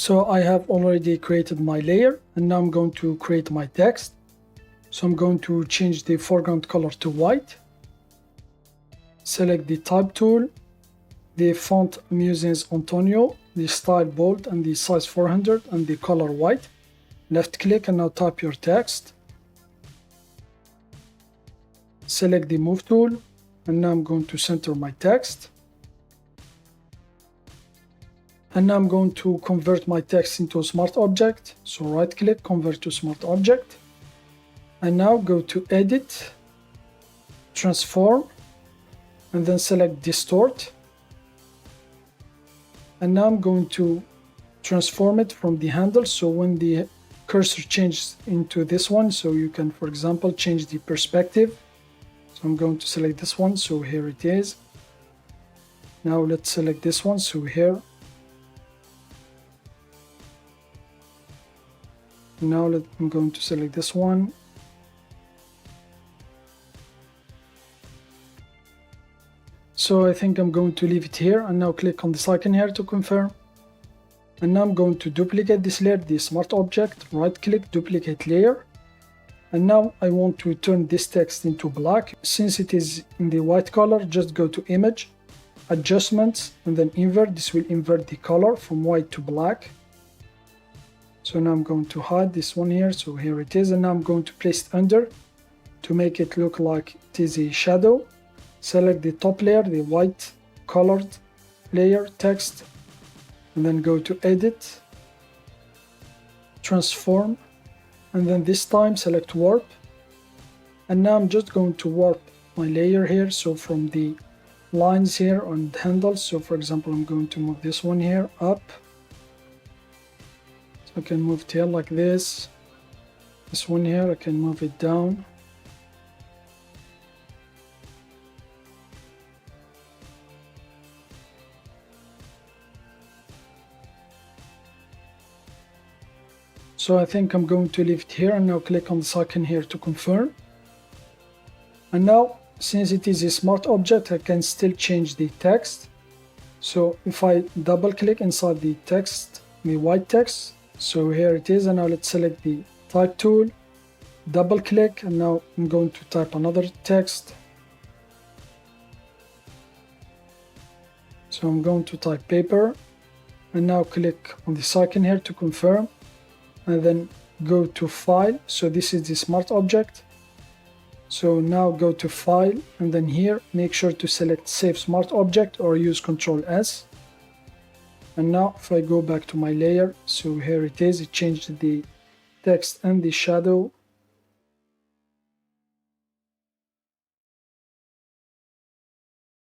So I have already created my layer, and now I'm going to create my text. So I'm going to change the foreground color to white. Select the type tool. The font I'm using is Antonio, the style bold, and the size 400, and the color white. Left click and now type your text. Select the move tool, and now I'm going to center my text. And now I'm going to convert my text into a smart object. So right click, convert to smart object. And now go to edit, transform, and then select distort. And now I'm going to transform it from the handle, so when the cursor changes into this one, so you can, for example, change the perspective. So I'm going to select this one, so here it is. Now let's select this one, so here. Now I'm going to select this one. So I think I'm going to leave it here, and now click on this icon here to confirm. And now I'm going to duplicate this layer, the smart object, right click, duplicate layer. And now I want to turn this text into black. Since it is in the white color, just go to image, adjustments, and then invert. This will invert the color from white to black. So now I'm going to hide this one here, so here it is. And now I'm going to place it under to make it look like it is a shadow. Select the top layer, the white colored layer text, and then go to edit, transform, and then this time select warp. And now I'm just going to warp my layer here, so from the lines here on the handles. So for example, I'm going to move this one here up, so I can move it here like this. This one here I can move it down. So I think I'm going to leave it here, and now click on this icon here to confirm. And now, since it is a smart object, I can still change the text. So if I double click inside the text, the white text, so here it is. And now let's select the type tool, double click, and now I'm going to type another text. So I'm going to type paper, and now click on this icon here to confirm. And then go to file. So this is the smart object. So now go to file, and then here make sure to select save smart object or use Ctrl S. And now if I go back to my layer, so here it is, it changed the text and the shadow.